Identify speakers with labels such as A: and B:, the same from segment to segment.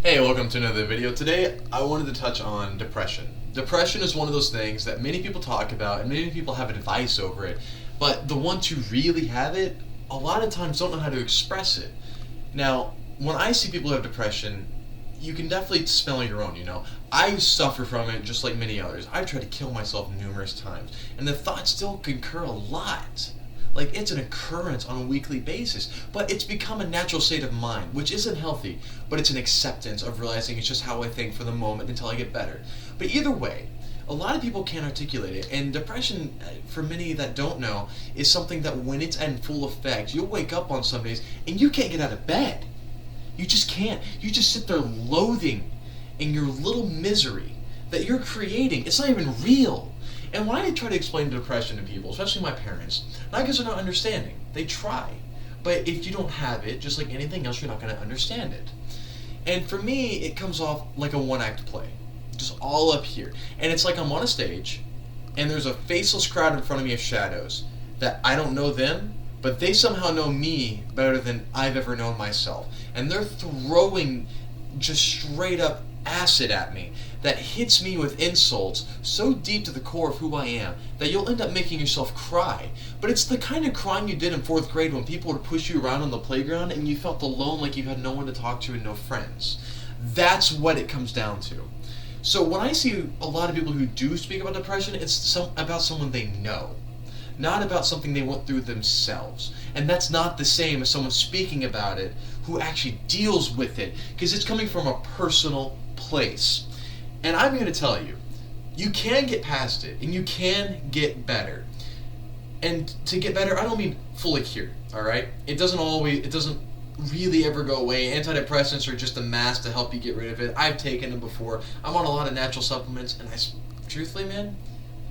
A: Hey, welcome to another video. Today, I wanted to touch on depression. Depression is one of those things that many people talk about and many people have advice over it, but the ones who really have it, a lot of times don't know how to express it. Now, when I see people who have depression, you can definitely smell your own, I suffer from it just like many others. I've tried to kill myself numerous times, and the thoughts still concur a lot. Like, it's an occurrence on a weekly basis, but it's become a natural state of mind, which isn't healthy, but it's an acceptance of realizing it's just how I think for the moment until I get better. But either way, a lot of people can't articulate it, and depression, for many that don't know, is something that when it's in full effect, you'll wake up on some days and you can't get out of bed. You just can't. You just sit there loathing in your little misery that you're creating. It's not even real. And when I try to explain depression to people, especially my parents, not because they're not understanding, they try. But if you don't have it, just like anything else, you're not going to understand it. And for me, it comes off like a one-act play, just all up here. And it's like I'm on a stage, and there's a faceless crowd in front of me of shadows that I don't know them, but they somehow know me better than I've ever known myself. And they're throwing just straight up acid at me that hits me with insults so deep to the core of who I am that you'll end up making yourself cry. But it's the kind of crying you did in 4th grade when people would push you around on the playground and you felt alone, like you had no one to talk to and no friends. That's what it comes down to. So when I see a lot of people who do speak about depression, it's about someone they know, not about something they went through themselves. And that's not the same as someone speaking about it who actually deals with it, because it's coming from a personal place. And I'm going to tell you, you can get past it, and you can get better. And to get better, I don't mean fully cured, alright? It doesn't really ever go away. Antidepressants are just a mask to help you get rid of it. I've taken them before. I'm on a lot of natural supplements, and truthfully, man,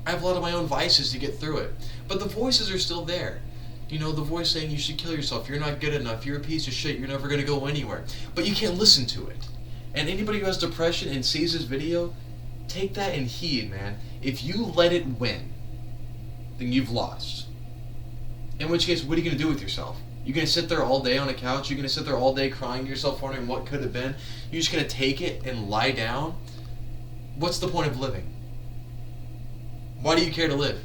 A: I have a lot of my own vices to get through it. But the voices are still there. The voice saying you should kill yourself, you're not good enough, you're a piece of shit, you're never going to go anywhere. But you can't listen to it. And anybody who has depression and sees this video, take that in heed, man. If you let it win, then you've lost. In which case, what are you going to do with yourself? You're going to sit there all day on a couch? You're going to sit there all day crying to yourself, wondering what could have been? You're just going to take it and lie down? What's the point of living? Why do you care to live?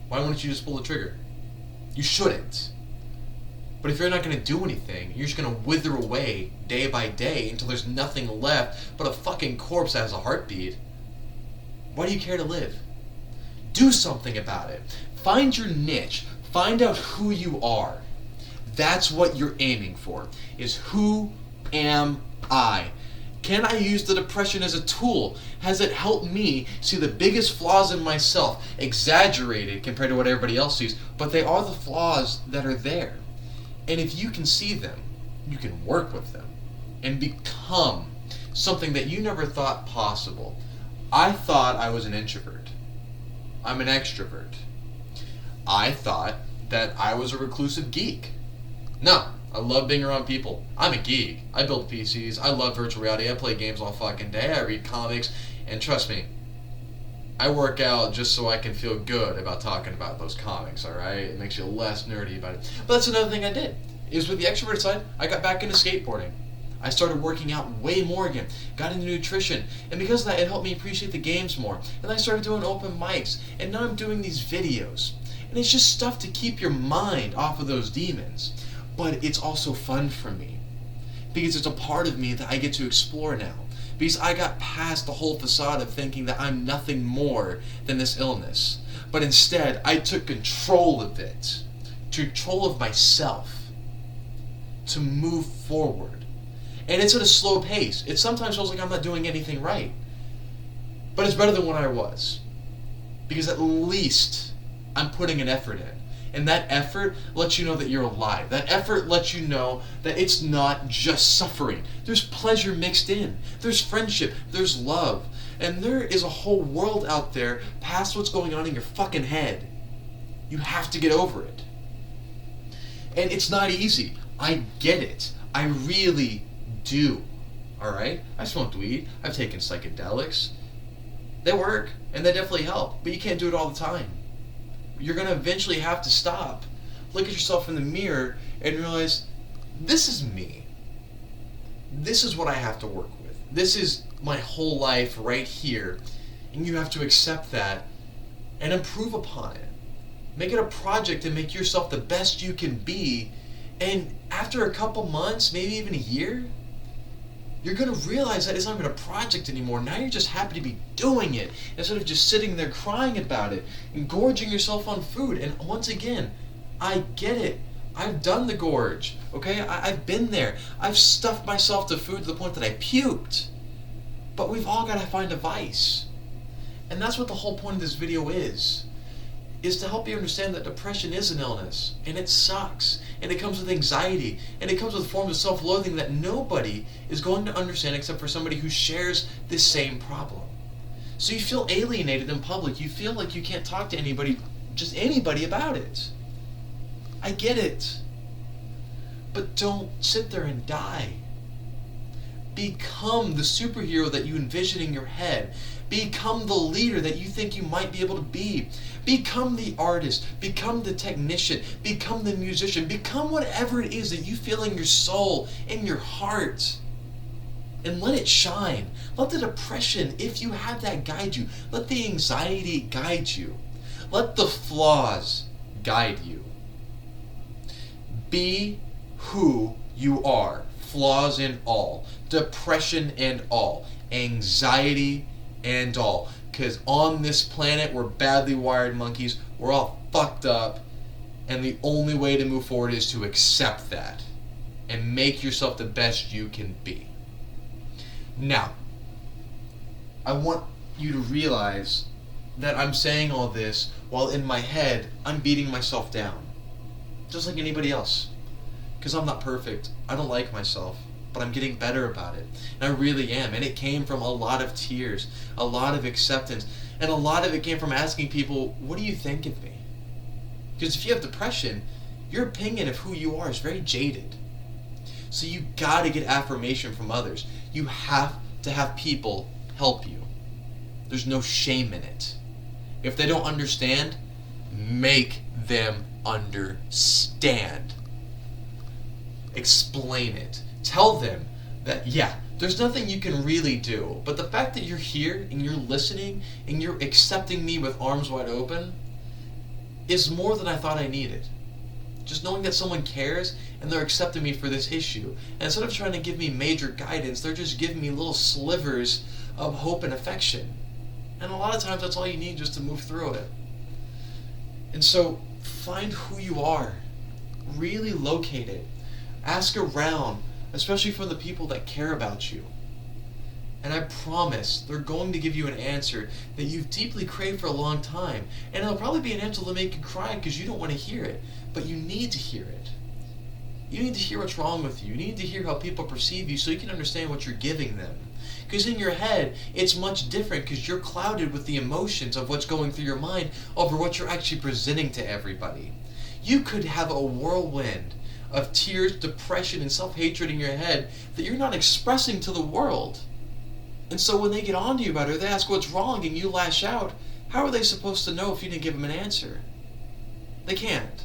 A: Why wouldn't you just pull the trigger? You shouldn't. But if you're not going to do anything, you're just going to wither away day by day until there's nothing left but a fucking corpse that has a heartbeat. Why do you care to live? Do something about it. Find your niche. Find out who you are. That's what you're aiming for, is who am I? Can I use the depression as a tool? Has it helped me see the biggest flaws in myself, exaggerated compared to what everybody else sees, but they are the flaws that are there. And if you can see them, you can work with them and become something that you never thought possible. I thought I was an introvert. I'm an extrovert. I thought that I was a reclusive geek. No, I love being around people. I'm a geek. I build PCs. I love virtual reality. I play games all fucking day. I read comics. And trust me, I work out just so I can feel good about talking about those comics, alright? It makes you less nerdy about it. But that's another thing I did. Is with the extrovert side, I got back into skateboarding. I started working out way more again. Got into nutrition. And because of that, it helped me appreciate the games more. And I started doing open mics. And now I'm doing these videos. And it's just stuff to keep your mind off of those demons. But it's also fun for me. Because it's a part of me that I get to explore now. Because I got past the whole facade of thinking that I'm nothing more than this illness. But instead, I took control of it. Control of myself. To move forward. And it's at a slow pace. It sometimes feels like I'm not doing anything right. But it's better than what I was. Because at least I'm putting an effort in. And that effort lets you know that you're alive. That effort lets you know that it's not just suffering. There's pleasure mixed in. There's friendship. There's love. And there is a whole world out there past what's going on in your fucking head. You have to get over it. And it's not easy. I get it. I really do. Alright? I smoked weed. I've taken psychedelics. They work. And they definitely help. But you can't do it all the time. You're going to eventually have to stop, look at yourself in the mirror, and realize, this is me. This is what I have to work with. This is my whole life right here. And you have to accept that and improve upon it. Make it a project and make yourself the best you can be. And after a couple months, maybe even a year, you're going to realize that it's not even a project anymore. Now you're just happy to be doing it instead of just sitting there crying about it and gorging yourself on food. And once again, I get it. I've done the gorge, okay? I've been there. I've stuffed myself to food to the point that I puked. But we've all got to find a vice. And that's what the whole point of this video is to help you understand that depression is an illness, and it sucks, and it comes with anxiety, and it comes with forms of self-loathing that nobody is going to understand except for somebody who shares this same problem. So you feel alienated in public. You feel like you can't talk to anybody, just anybody, about it. I get it. But don't sit there and die. Become the superhero that you envision in your head. Become the leader that you think you might be able to be. Become the artist. Become the technician. Become the musician. Become whatever it is that you feel in your soul, in your heart. And let it shine. Let the depression, if you have that, guide you. Let the anxiety guide you. Let the flaws guide you. Be who you are. Flaws and all. Depression and all. Anxiety and all. Because on this planet, we're badly wired monkeys. We're all fucked up. And the only way to move forward is to accept that. And make yourself the best you can be. Now, I want you to realize that I'm saying all this while in my head, I'm beating myself down. Just like anybody else. Because I'm not perfect. I don't like myself. But I'm getting better about it. And I really am. And it came from a lot of tears, a lot of acceptance, and a lot of it came from asking people, what do you think of me? Because if you have depression, your opinion of who you are is very jaded. So you gotta get affirmation from others. You have to have people help you. There's no shame in it. If they don't understand, make them understand. Explain it. Tell them that, yeah, there's nothing you can really do, but the fact that you're here and you're listening and you're accepting me with arms wide open is more than I thought I needed. Just knowing that someone cares and they're accepting me for this issue. And instead of trying to give me major guidance, they're just giving me little slivers of hope and affection. And a lot of times that's all you need just to move through it. And so find who you are. Really locate it. Ask around, especially from the people that care about you. And I promise they're going to give you an answer that you've deeply craved for a long time. And it'll probably be an answer that'll make you cry because you don't want to hear it. But you need to hear it. You need to hear what's wrong with you. You need to hear how people perceive you so you can understand what you're giving them. Because in your head, it's much different because you're clouded with the emotions of what's going through your mind over what you're actually presenting to everybody. You could have a whirlwind of tears, depression, and self-hatred in your head that you're not expressing to the world. And so when they get on to you about it, they ask what's wrong and you lash out, how are they supposed to know if you didn't give them an answer? They can't.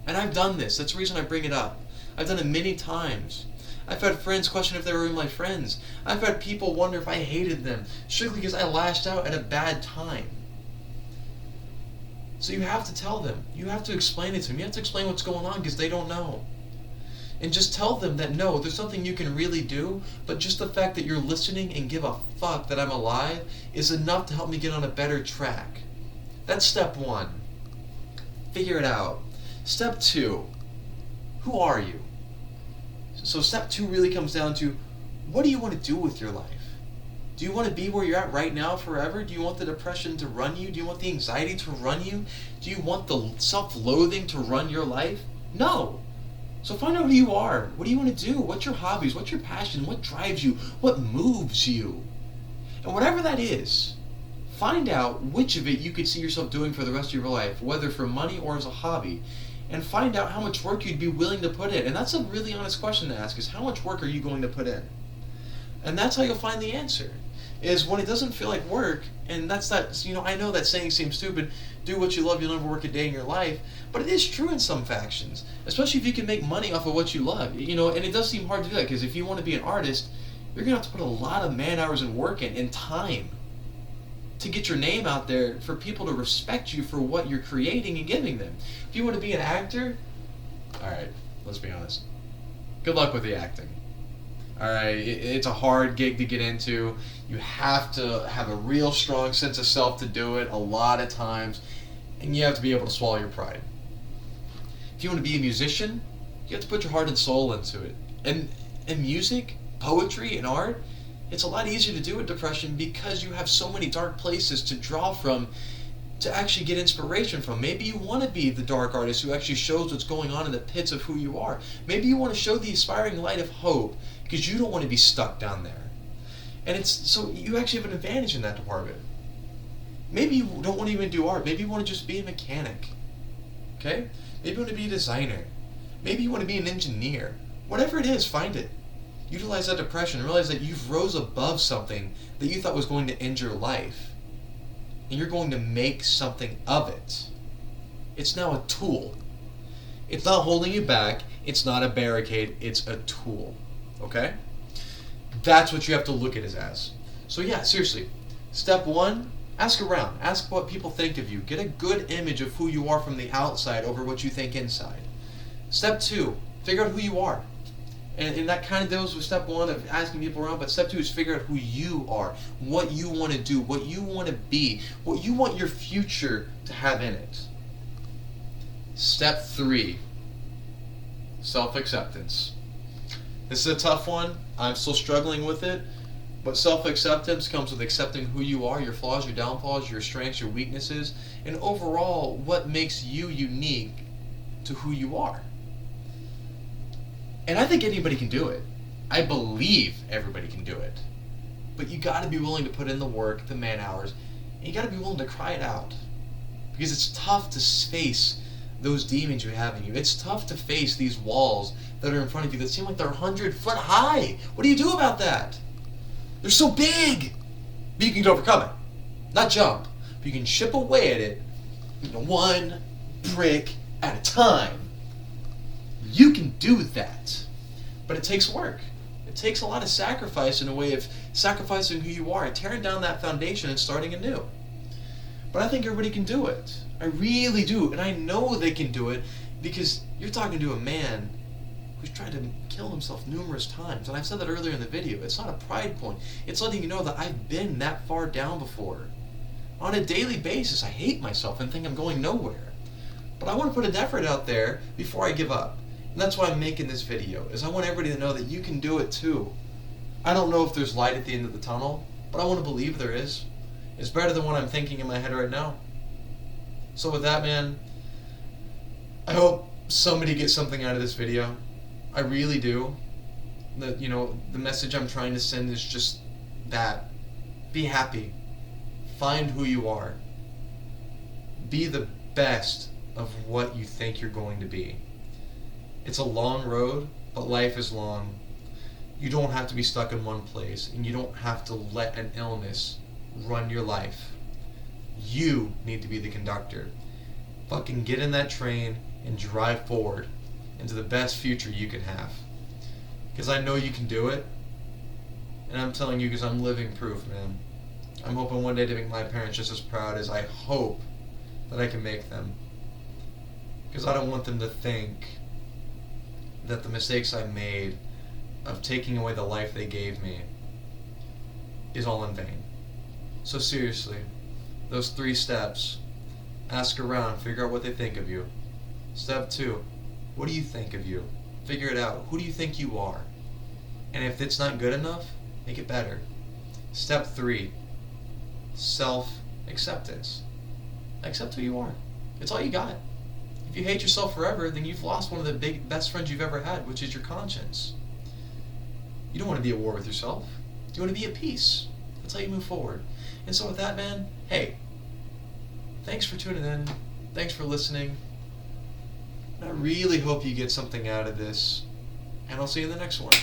A: And I've done this. That's the reason I bring it up. I've done it many times. I've had friends question if they were even my friends. I've had people wonder if I hated them, strictly because I lashed out at a bad time. So you have to tell them. You have to explain it to them. You have to explain what's going on because they don't know. And just tell them that no, there's nothing you can really do, but just the fact that you're listening and give a fuck that I'm alive is enough to help me get on a better track. That's step one. Figure it out. Step two, who are you? So step two really comes down to, what do you want to do with your life? Do you want to be where you're at right now forever? Do you want the depression to run you? Do you want the anxiety to run you? Do you want the self-loathing to run your life? No. So find out who you are. What do you want to do? What's your hobbies? What's your passion? What drives you? What moves you? And whatever that is, find out which of it you could see yourself doing for the rest of your life, whether for money or as a hobby. And find out how much work you'd be willing to put in. And that's a really honest question to ask, is how much work are you going to put in? And that's how you'll find the answer. Is when it doesn't feel like work, and that's that, I know that saying seems stupid, do what you love, you'll never work a day in your life, but it is true in some factions, especially if you can make money off of what you love, and it does seem hard to do that, because if you want to be an artist, you're going to have to put a lot of man hours and work in and time to get your name out there for people to respect you for what you're creating and giving them. If you want to be an actor, all right, let's be honest. Good luck with the acting. All right, it's a hard gig to get into. You have to have a real strong sense of self to do it a lot of times, and you have to be able to swallow your pride. If you want to be a musician, you have to put your heart and soul into it. And music, poetry, and art, it's a lot easier to do with depression because you have so many dark places to draw from to actually get inspiration from. Maybe you want to be the dark artist who actually shows what's going on in the pits of who you are. Maybe you want to show the aspiring light of hope because you don't want to be stuck down there. And so you actually have an advantage in that department. Maybe you don't want to even do art. Maybe you want to just be a mechanic. Okay? Maybe you want to be a designer. Maybe you want to be an engineer. Whatever it is, find it. Utilize that depression. Realize that you've rose above something that you thought was going to end your life. And you're going to make something of it. It's now a tool. It's not holding you back. It's not a barricade. It's a tool. Okay? That's what you have to look at it as. So yeah, seriously. Step 1, ask around. Ask what people think of you. Get a good image of who you are from the outside over what you think inside. Step 2, figure out who you are. And that kind of deals with step 1 of asking people around, but step 2 is figure out who you are, what you want to do, what you want to be, what you want your future to have in it. Step 3, self-acceptance. This is a tough one. I'm still struggling with it, but self-acceptance comes with accepting who you are, your flaws, your downfalls, your strengths, your weaknesses, and overall what makes you unique to who you are. And I think anybody can do it. I believe everybody can do it. But you got to be willing to put in the work, the man hours, and you got to be willing to cry it out. Because it's tough to face those demons you have in you. It's tough to face these walls that are in front of you that seem like they're 100 foot high. What do you do about that? They're so big. But you can overcome it. Not jump. But you can chip away at it, one brick at a time. You can do that, but it takes work. It takes a lot of sacrifice in a way of sacrificing who you are and tearing down that foundation and starting anew. But I think everybody can do it. I really do, and I know they can do it because you're talking to a man who's tried to kill himself numerous times. And I've said that earlier in the video. It's not a pride point. It's letting you know that I've been that far down before. On a daily basis, I hate myself and think I'm going nowhere. But I want to put an effort out there before I give up. And that's why I'm making this video, is I want everybody to know that you can do it too. I don't know if there's light at the end of the tunnel, but I want to believe there is. It's better than what I'm thinking in my head right now. So with that, man, I hope somebody gets something out of this video. I really do. The message I'm trying to send is just that. Be happy. Find who you are. Be the best of what you think you're going to be. It's a long road, but life is long. You don't have to be stuck in one place, and you don't have to let an illness run your life. You need to be the conductor. Fucking get in that train and drive forward into the best future you can have. Because I know you can do it, and I'm telling you because I'm living proof, man. I'm hoping one day to make my parents just as proud as I hope that I can make them. Because I don't want them to think that the mistakes I made of taking away the life they gave me is all in vain. So seriously, those 3 steps: ask around, figure out what they think of you. Step 2, what do you think of you? Figure it out. Who do you think you are? And if it's not good enough, make it better. Step 3, self-acceptance. Accept who you are. It's all you got. If you hate yourself forever, then you've lost one of the best friends you've ever had, which is your conscience. You don't want to be at war with yourself. You want to be at peace. That's how you move forward. And so with that, man, hey, thanks for tuning in. Thanks for listening. And I really hope you get something out of this. And I'll see you in the next one.